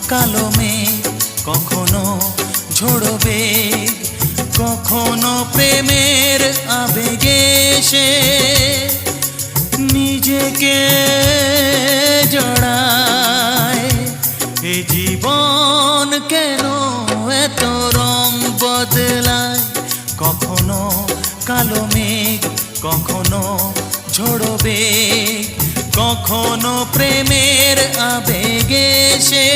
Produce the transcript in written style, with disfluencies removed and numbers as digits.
কালো মেঘ, কখনো ঝোড়ো বেগ, কখনো প্রেমের আবেগে সে নিজেকে জড়ায়। এ জীবন কেন এত রং বদলায়? কখনো কালো মেঘ, কখনো ঝোড়ো বেগ, কখনো প্রেমের আবেগে সে